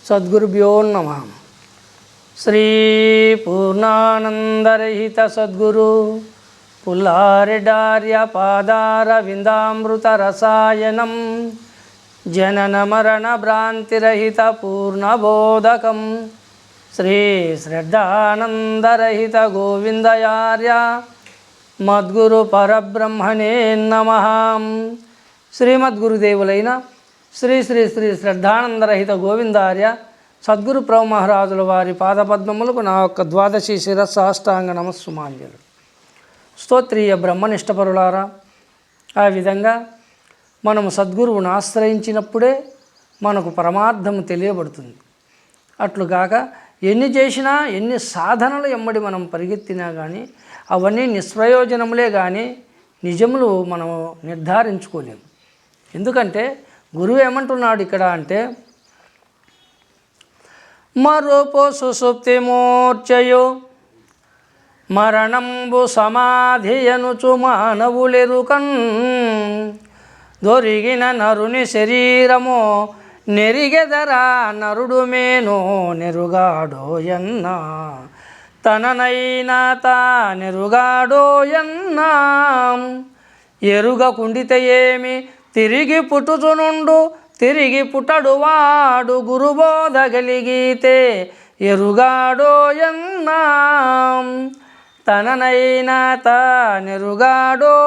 సద్గురుభ్యో నమః. శ్రీ పూర్ణానందరహిత సద్గురు పుల్లారెడ్డార్య పాదార విందామృత రసాయనం జనన మరణ భ్రాంతిరహిత పూర్ణబోధకం శ్రీ శ్రద్ధానందరహిత గోవిందయార్య మద్గురు పరబ్రహ్మణే నమః. శ్రీమద్గురుదేవులైన శ్రీ శ్రీ శ్రీ శ్రద్ధానందరహిత గోవిందార్య సద్గురు ప్రభు మహారాజుల వారి పాదపద్మములకు నా యొక్క ద్వాదశి శిరస్సాష్టాంగ నమస్సుమాంజలు. స్తోత్రీయ బ్రహ్మనిష్టపరులారా, ఆ విధంగా మనము సద్గురువును ఆశ్రయించినప్పుడే మనకు పరమార్థము తెలియబడుతుంది. అట్లుగాక ఎన్ని చేసినా ఎన్ని సాధనలు ఎమ్మడి మనం పరిగెత్తినా కానీ అవన్నీ నిష్ప్రయోజనములే కానీ నిజములు మనము నిర్ధారించుకోలేము. ఎందుకంటే గురువు ఏమంటున్నాడు ఇక్కడ అంటే, మరుపు సుషుప్తి మూర్ఛయు మరణంబు సమాధియనుచు మానవులెరుకన్ దొరిగిన నరుని శరీరము నెరిగెదరా నరుడు మేనో నెరుగాడోయన్నా తననైనా తానెరుగాడోయన్నా ఎరుగకుండితే ఏమి తిరిగి పుట్టుచునుండు తిరిగి పుట్టడు వాడు గురుబోధగలిగితే ఎరుగాడోయన్నా తననైనా తానెరుగాడోయన్నా.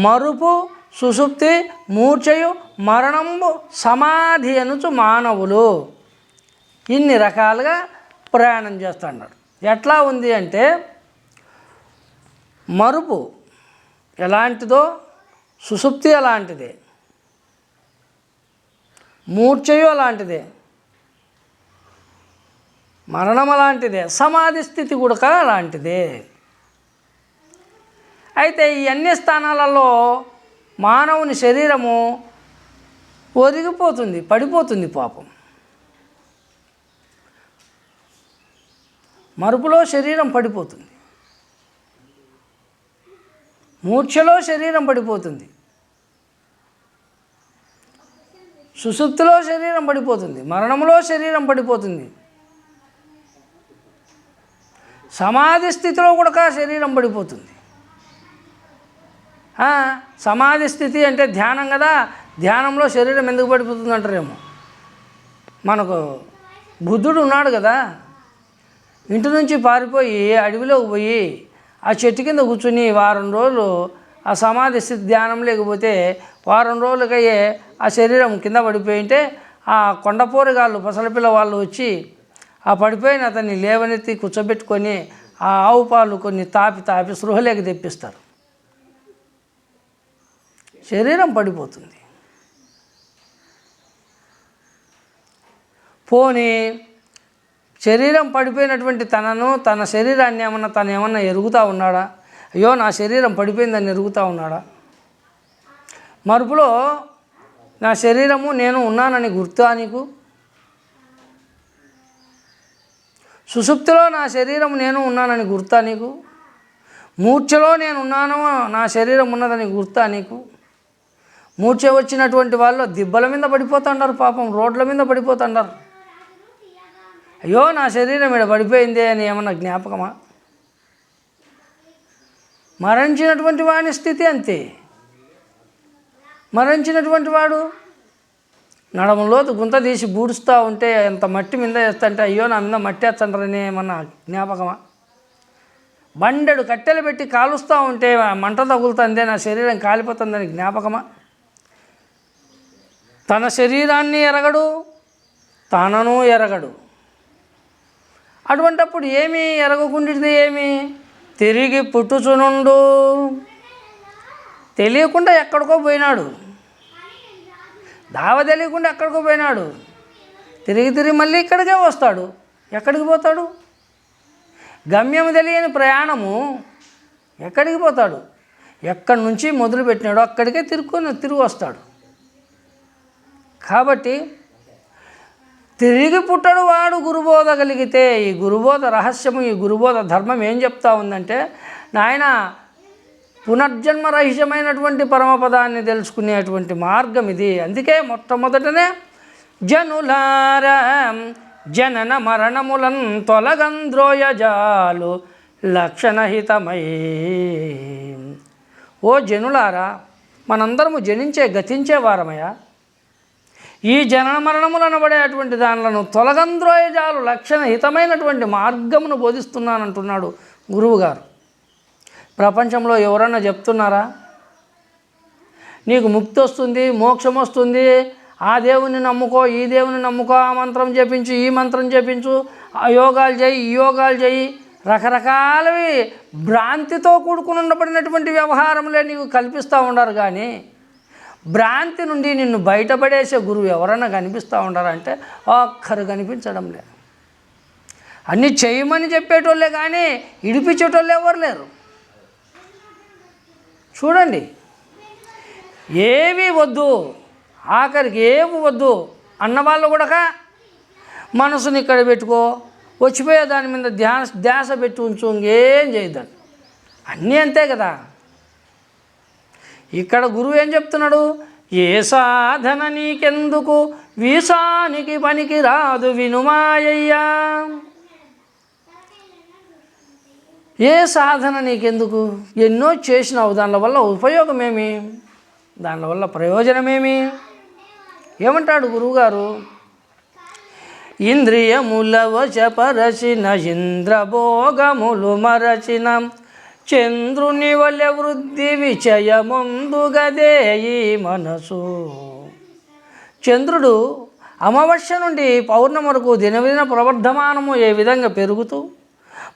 మరుపు సుషుప్తి మూర్ఛయు మరణంబు సమాధి అనుచు మానవులు ఇన్ని రకాలుగా ప్రయాణం చేస్తున్నాడు. ఎట్లా ఉంది అంటే, మరుపు ఎలాంటిదో సుషుప్తి అలాంటిదే, మూర్ఛయు అలాంటిదే, మరణం అలాంటిదే, సమాధి స్థితి కూడా అలాంటిదే. అయితే ఈ అన్ని స్థానాలలో మానవుని శరీరము ఒరిగిపోతుంది, పడిపోతుంది పాపం. మరుపులో శరీరం పడిపోతుంది, మూర్ఛలో శరీరం పడిపోతుంది, సుషుప్తిలో శరీరం పడిపోతుంది, మరణంలో శరీరం పడిపోతుంది, సమాధి స్థితిలో కూడా శరీరం పడిపోతుంది. సమాధి స్థితి అంటే ధ్యానం కదా, ధ్యానంలో శరీరం ఎందుకు పడిపోతుంది అంటారేమో. మనకు బుద్ధుడు ఉన్నాడు కదా, ఇంటి నుంచి పారిపోయి అడవిలోకి పోయి ఆ చెట్టు కింద కూర్చుని వారం రోజులు ఆ సమాధి స్థితి ధ్యానం లేకపోతే వారం రోజులకయ్యే ఆ శరీరం కింద పడిపోయింటే ఆ కొండపోరగాళ్ళు పసలపిల్ల వాళ్ళు వచ్చి ఆ పడిపోయిన అతన్ని లేవనెత్తి కూర్చోబెట్టుకొని ఆ ఆవు పాలు కొన్ని తాపి సృహలేకి తెప్పిస్తారు. శరీరం పడిపోతుంది. పోనీ శరీరం పడిపోయినటువంటి తన శరీరాన్ని ఏమన్నా ఎరుగుతూ ఉన్నాడా? అయ్యో నా శరీరం పడిపోయిందని ఎరుగుతూ ఉన్నాడా? మరుపులో నా శరీరము నేను ఉన్నానని గుర్తా నీకు? సుషుప్తిలో నా శరీరం నేను ఉన్నానని గుర్తా నీకు? మూర్ఛలో నేను ఉన్నాను నా శరీరం ఉన్నదని గుర్తా నీకు? మూర్ఛ వచ్చినటువంటి వాళ్ళు దిబ్బల మీద పడిపోతుంటారు, పాపం రోడ్ల మీద పడిపోతుంటారు. అయ్యో నా శరీరం ఇక్కడ పడిపోయిందే అని ఏమన్నా జ్ఞాపకమా? మరణించినటువంటి వాని స్థితి అంతే. మరణించినటువంటి వాడు నడమలోతు గుంత తీసి బూడుస్తూ ఉంటే ఎంత మట్టి మీద వేస్తుంటే అయ్యో నా మీద మట్టి వేస్తుంటారని ఏమన్నా జ్ఞాపకమా? బండెడు కట్టెలు పెట్టి కాలుస్తూ ఉంటే మంట తగులుతుందే నా శరీరం కాలిపోతుందని జ్ఞాపకమా? తన శరీరాన్ని ఎరగడు, తనను ఎరగడు. అటువంటప్పుడు ఏమి ఎరగకుండిది? ఏమి తిరిగి పుట్టుచునుండు. తెలియకుండా ఎక్కడికో పోయినాడు, దావ తెలియకుండా ఎక్కడికో పోయినాడు, తిరిగి మళ్ళీ ఇక్కడికే వస్తాడు. ఎక్కడికి పోతాడు? గమ్యం తెలియని ప్రయాణము. ఎక్కడికి పోతాడు? ఎక్కడి నుంచి మొదలుపెట్టినాడో అక్కడికే తిరిగి వస్తాడు. కాబట్టి తిరిగి పుట్టడు వాడు గురుబోధ కలిగితే, ఈ గురుబోధ రహస్యము, ఈ గురుబోధ ధర్మం ఏం చెప్తా ఉందంటే, నాయన పునర్జన్మరహితమైనటువంటి పరమపదాన్ని తెలుసుకునేటువంటి మార్గం ఇది. అందుకే మొట్టమొదటనే జనులారా జనన మరణములన్ తొలగంద్రోయజాలు లక్షణహితమై. ఓ జనులారా, మనందరము జనించే గతించే వారమయ్యా. ఈ జనన మరణములు అనబడేటువంటి దానిలను తొలగంద్రోయజాలు లక్షణహితమైనటువంటి మార్గమును బోధిస్తున్నానంటున్నాడు గురువుగారు. ప్రపంచంలో ఎవరన్నా చెప్తున్నారా నీకు ముక్తి వస్తుంది, మోక్షం వస్తుంది, ఆ దేవుని నమ్ముకో, ఈ దేవుని నమ్ముకో, ఆ మంత్రం జపించు, ఈ మంత్రం జపించు, ఆ యోగాలు చేయి, ఈ యోగాలు చేయి, రకరకాలవి భ్రాంతితో కూడుకుని ఉండబడినటువంటి వ్యవహారములే నీకు కల్పిస్తూ ఉండరు. కానీ భ్రాంతి నుండి నిన్ను బయటపడేసే గురువు ఎవరన్నా కనిపిస్తూ ఉండారంటే ఒక్కరు కనిపించడం లేదు. అన్నీ చేయమని చెప్పేటోళ్ళే కానీ ఇడిపించేటోళ్ళు ఎవరు లేరు. చూడండి, ఏవి వద్దు, ఆఖరికి ఏమి వద్దు అన్నవాళ్ళు కూడా మనసుని ఇక్కడ పెట్టుకో, వచ్చిపోయే దాని మీద ధ్యాస పెట్టి ఉంచు, ఇంకేం చేయద్దండి. అన్నీ అంతే కదా. ఇక్కడ గురువు ఏం చెప్తున్నాడు? ఏ సాధన నీకెందుకు, వీసానికి పనికి రాదు వినుమాయ్యా. ఏ సాధన నీకెందుకు? ఎన్నో చేసినావు, దానిల వల్ల ఉపయోగమేమి, దానివల్ల ప్రయోజనమేమి? ఏమంటాడు గురువుగారు? ఇంద్రియముల వశపరచిన ఇంద్రభోగములు మరచిన చంద్రుని వలె వృద్ధి విచయముందుగదే ఈ మనసు. చంద్రుడు అమావాస్య నుండి పౌర్ణమి వరకు దినదిన ప్రవర్ధమానము ఏ విధంగా పెరుగుతూ,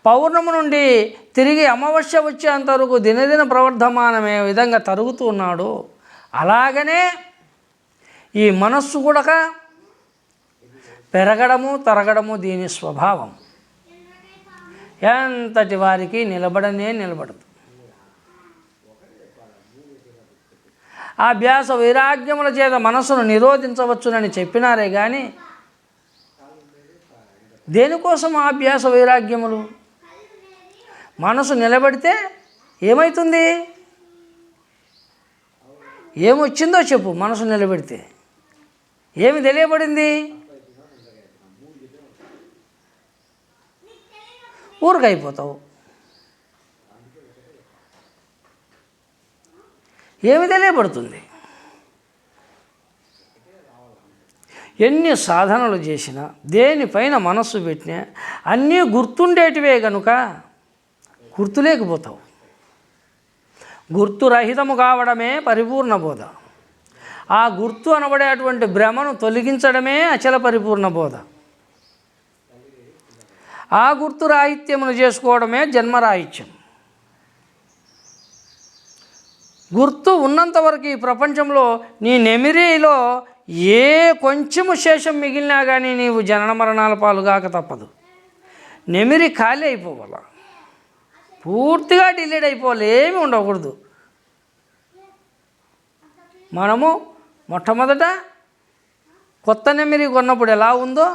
పౌర్ణమి నుండి తిరిగి అమావాస్య వచ్చేంతవరకు దినదిన ప్రవర్ధమానం ఏ విధంగా తరుగుతూ ఉన్నాడు, అలాగనే ఈ మనస్సు కూడా పెరగడము తరగడము దీని స్వభావం. ఎంతటి వారికి నిలబడదు. అభ్యాస వైరాగ్యముల చేత మనస్సును నిరోధించవచ్చునని చెప్పినారే కానీ దేనికోసం అభ్యాస వైరాగ్యములు? మనసు నిలబడితే ఏమవుతుంది? ఏమొచ్చిందో చెప్పు. మనసు నిలబెడితే ఏమి తెలియబడింది? ఊరికైపోతావు. ఏమి తెలియబడుతుంది? ఎన్ని సాధనలు చేసినా, దేనిపైన మనస్సు పెట్టినా అన్నీ గుర్తుండేటివే కనుక గుర్తులేకపోతావు. గుర్తురహితము కావడమే పరిపూర్ణ బోధ. ఆ గుర్తు అనబడేటువంటి భ్రమను తొలగించడమే అచల పరిపూర్ణ బోధ. ఆ గుర్తు రాహిత్యమును చేసుకోవడమే జన్మరాహిత్యం. గుర్తు ఉన్నంతవరకు ఈ ప్రపంచంలో నీ నెమిరిలో ఏ కొంచెము శేషం మిగిలినా కానీ నీవు జనన మరణాల పాలుగాక తప్పదు. నెమిరి ఖాళీ అయిపోవాలి, పూర్తిగా డిలీట్ అయిపోవాలి, ఏమీ ఉండకూడదు. మనము మొట్టమొదట కొత్త నెమిరి కొన్నప్పుడు ఎలా ఉందో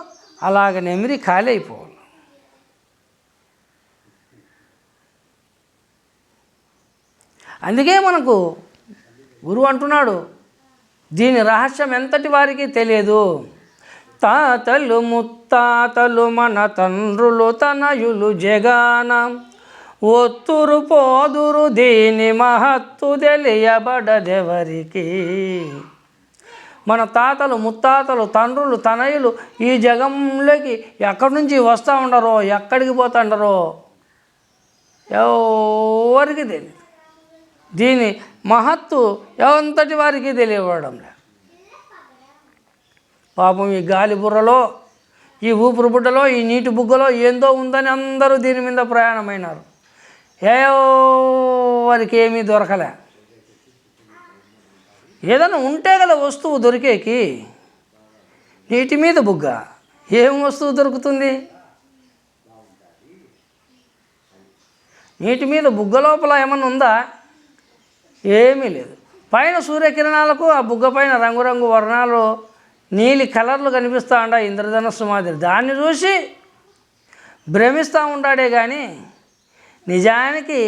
అలాగ నెమిరి ఖాళీ అయిపోవాలి. అందుకే మనకు గురువు అంటున్నాడు, దీని రహస్యం ఎంతటి వారికి తెలియదు. తాతలు ముత్తాతలు మన తండ్రులు తనయులు జగాన ఒత్తురు పోదురు దీని మహత్తు తెలియబడదెవరికి. మన తాతలు ముత్తాతలు తండ్రులు తనయులు ఈ జగంలోకి ఎక్కడి నుంచి వస్తూ ఉండరో, ఎక్కడికి పోతుండరో ఎవరికి తెలియదు. దీని మహత్తు ఎంతటి వారికి తెలియబడడం లేదు. పాపం ఈ గాలి బుర్రలో, ఈ ఊపిరి బుడ్డలో, ఈ నీటి బుగ్గలో ఏందో ఉందని అందరూ దీని మీద ప్రయాణమైనారు. ఎవరికి ఏమీ దొరకలే. ఏదైనా ఉంటే కదా వస్తువు దొరికేకి. నీటి మీద బుగ్గ, ఏం వస్తువు దొరుకుతుంది? నీటి మీద బుగ్గ లోపల ఏమన్నా ఉందా? ఏమీ లేదు. పైన సూర్యకిరణాలకు ఆ బుగ్గ పైన రంగురంగు వర్ణాలు, నీలి కలర్లు కనిపిస్తూ ఉండా, ఇంద్రధనస్సు మాదిరి. దాన్ని చూసి భ్రమిస్తూ ఉంటాడే కానీ నిజానికి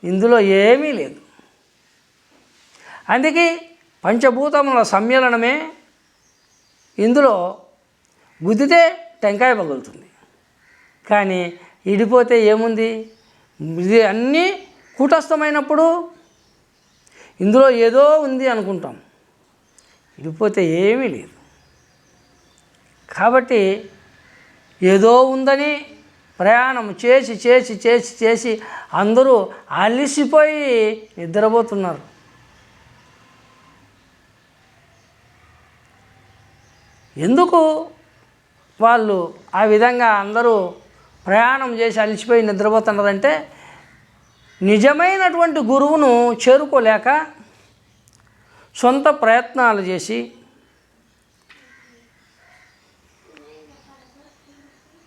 ఇందులో ఏమీ లేదు. అందుకే పంచభూతముల సమ్మేళనమే ఇందులో గుద్దితే టెంకాయ పగులుతుంది, కానీ ఇడిపోతే ఏముంది? ఇది అన్నీ కూటస్థమైనప్పుడు ఇందులో ఏదో ఉంది అనుకుంటాం, ఇడిపోతే ఏమీ లేదు. కాబట్టి ఏదో ఉందని ప్రయాణం చేసి చేసి చేసి చేసి అందరూ అలిసిపోయి నిద్రపోతున్నారు. ఎందుకు వాళ్ళు ఆ విధంగా అందరూ ప్రయాణం చేసి అలిసిపోయి నిద్రపోతున్నారంటే, నిజమైనటువంటి గురువును చేరుకోలేక సొంత ప్రయత్నాలు చేసి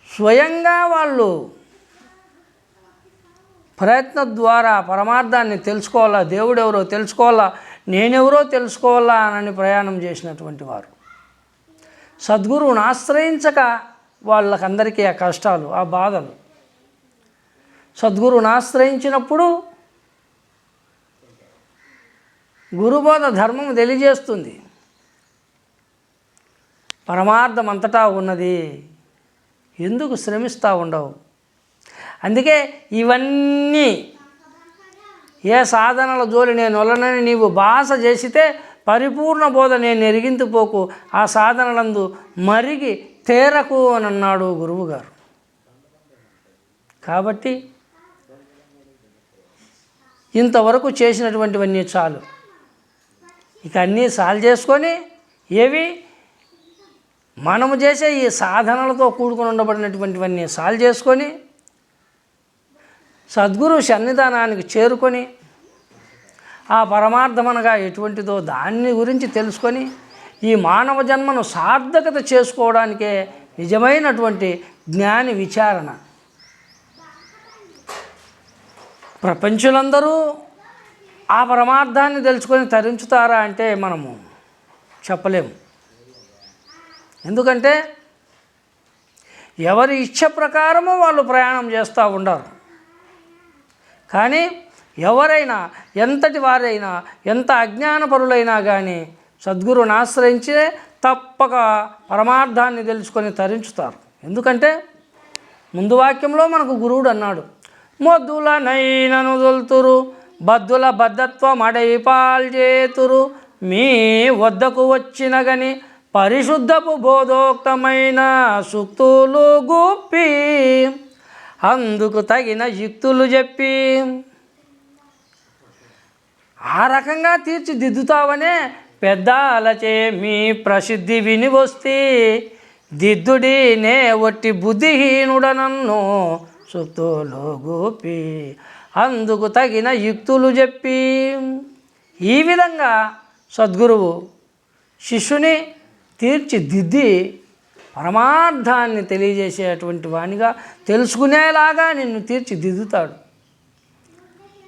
స్వయంగా వాళ్ళు ప్రయత్నం ద్వారా పరమార్థాన్ని తెలుసుకోవాలా, దేవుడెవరో తెలుసుకోవాలా, నేనెవరో తెలుసుకోవాలా అని ప్రయాణం చేసినటువంటి వారు సద్గురువును ఆశ్రయించక వాళ్ళకందరికీ ఆ కష్టాలు, ఆ బాధలు. సద్గురువును ఆశ్రయించినప్పుడు గురుబోధ ధర్మం తెలియజేస్తుంది, పరమార్థం అంతటా ఉన్నది, ఎందుకు శ్రమిస్తూ ఉండవు. అందుకే ఇవన్నీ ఏ సాధనల జోలి నేను వలనని నీవు భాష చేసితే పరిపూర్ణ బోధ నేను ఎరిగింతుపోకు, ఆ సాధనలందు మరిగి తేరకు అని అన్నాడు గురువుగారు. కాబట్టి ఇంతవరకు చేసినటువంటివన్నీ చాలు, ఇక అన్నీ సాల్వ్ చేసుకొని ఏవి మనము చేసే ఈ సాధనలతో కూడుకొని ఉండబడినటువంటివన్నీ సాల్వ్ చేసుకొని సద్గురు సన్నిధానానికి చేరుకొని ఆ పరమార్థమనగా ఎటువంటిదో దాన్ని గురించి తెలుసుకొని ఈ మానవ జన్మను సార్థకత చేసుకోవడానికే నిజమైనటువంటి జ్ఞాని విచారణ. ప్రపంచులందరూ ఆ పరమార్థాన్ని తెలుసుకొని తరించుతారా అంటే మనము చెప్పలేము. ఎందుకంటే ఎవరి ఇచ్ఛ ప్రకారము వాళ్ళు ప్రయాణం చేస్తూ ఉండరు. కానీ ఎవరైనా ఎంతటి వారైనా ఎంత అజ్ఞానపరులైనా కానీ సద్గురువుని ఆశ్రయించే తప్పక పరమార్థాన్ని తెలుసుకొని తరించుతారు. ఎందుకంటే ముందు వాక్యంలో మనకు గురువుడు అన్నాడు, మొద్దుల నైనను దొల్తురు బద్దుల బద్ధత్వం అడైపాల్చేతురు మీ వద్దకు వచ్చిన గని పరిశుద్ధపు బోధోక్తమైన సూక్తులు గుప్పి అందుకు తగిన యుక్తులు చెప్పి ఆ రకంగా తీర్చిదిద్దుతావనే పెద్దాలచే మీ ప్రసిద్ధి విని వస్తే దిద్దుడి నే ఒట్టి బుద్ధిహీనుడనన్ను సూక్తులు గోపి అందుకు తగిన యుక్తులు చెప్పి. ఈ విధంగా సద్గురువు శిష్యుని తీర్చిదిద్ది పరమార్థాన్ని తెలియజేసేటువంటి వానిగా తెలుసుకునేలాగా నిన్ను తీర్చిదిద్దుతాడు.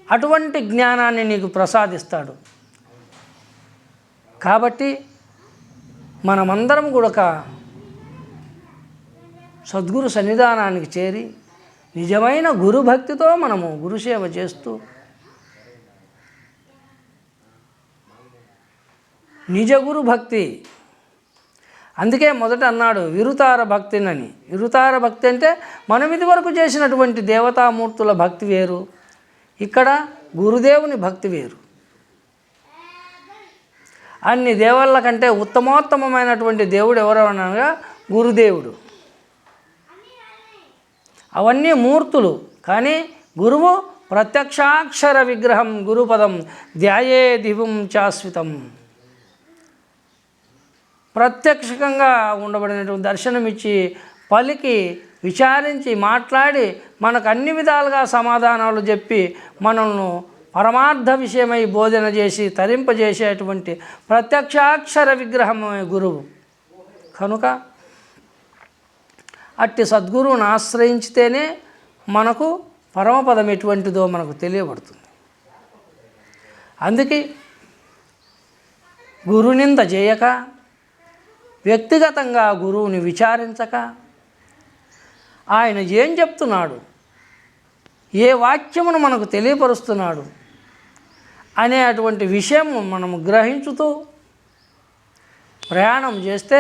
అటువంటి జ్ఞానాన్ని నీకు ప్రసాదిస్తాడు. కాబట్టి మనమందరం కూడా సద్గురు సన్నిధానానికి చేరి నిజమైన గురుభక్తితో మనము గురుసేవ చేస్తూ నిజ గురు భక్తి. అందుకే మొదట అన్నాడు విరుతార భక్తినని. విరుతార భక్తి అంటే మనం ఇదివరకు చేసినటువంటి దేవతామూర్తుల భక్తి వేరు, ఇక్కడ గురుదేవుని భక్తి వేరు. అన్ని దేవుళ్ళ కంటే ఉత్తమోత్తమైనటువంటి దేవుడు ఎవరు అనగా గురుదేవుడు. అవన్నీ మూర్తులు, కానీ గురువు ప్రత్యక్షాక్షర విగ్రహం గురుపదం ధ్యాయే దివం శాశ్వతం. ప్రత్యక్షంగా ఉండబడినటువంటి దర్శనమిచ్చి పలికి విచారించి మాట్లాడి మనకు అన్ని విధాలుగా సమాధానాలు చెప్పి మనల్ని పరమార్థ విషయమై బోధన చేసి తరింపజేసేటువంటి ప్రత్యక్షాక్షర విగ్రహమే గురువు. కనుక అట్టి సద్గురువును ఆశ్రయించితేనే మనకు పరమపదం ఎటువంటిదో మనకు తెలియబడుతుంది. అందుకే గురునింద చేయక, వ్యక్తిగతంగా గురువుని విచారించక, ఆయన ఏం చెప్తున్నాడు, ఏ వాక్యమును మనకు తెలియపరుస్తున్నాడు అనే అటువంటి విషయం మనము గ్రహించుతూ ప్రయాణం చేస్తే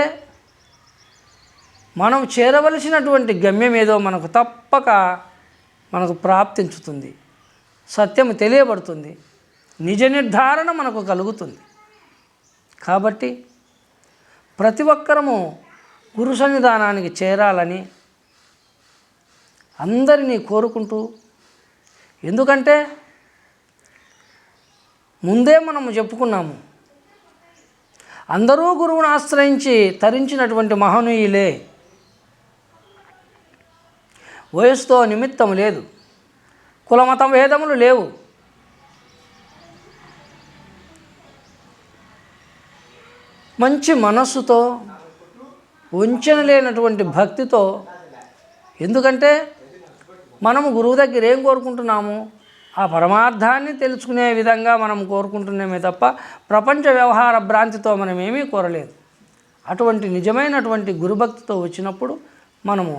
మనం చేరవలసినటువంటి గమ్యం ఏదో మనకు తప్పక మనకు ప్రాప్తించుతుంది, సత్యము తెలియబడుతుంది, నిజ నిర్ధారణ మనకు కలుగుతుంది. కాబట్టి ప్రతి ఒక్కరము గురు సన్నిధానానికి చేరాలని అందరినీ కోరుకుంటూ, ఎందుకంటే ముందే మనము చెప్పుకున్నాము, అందరూ గురువును ఆశ్రయించి తరించినటువంటి మహనీయులే. వయసుతో నిమిత్తం లేదు, కులమత భేదములు లేవు. మంచి మనస్సుతో, వంచన లేనటువంటి భక్తితో, ఎందుకంటే మనము గురువు దగ్గర ఏం కోరుకుంటున్నాము? ఆ పరమార్థాన్ని తెలుసుకునే విధంగా మనం కోరుకుంటున్నామే తప్ప ప్రపంచ వ్యవహార భ్రాంతితో మనం ఏమీ కోరలేదు. అటువంటి నిజమైనటువంటి గురుభక్తితో వచ్చినప్పుడు మనము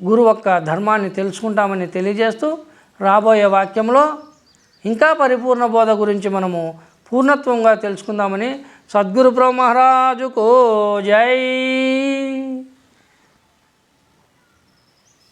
గురువు యొక్క ధర్మాన్ని తెలుసుకుంటామని తెలియజేస్తూ, రాబోయే వాక్యంలో ఇంకా పరిపూర్ణ బోధ గురించి మనము పూర్ణత్వంగా తెలుసుకుందామని సద్గురు ప్రభు మహారాజుకు జై.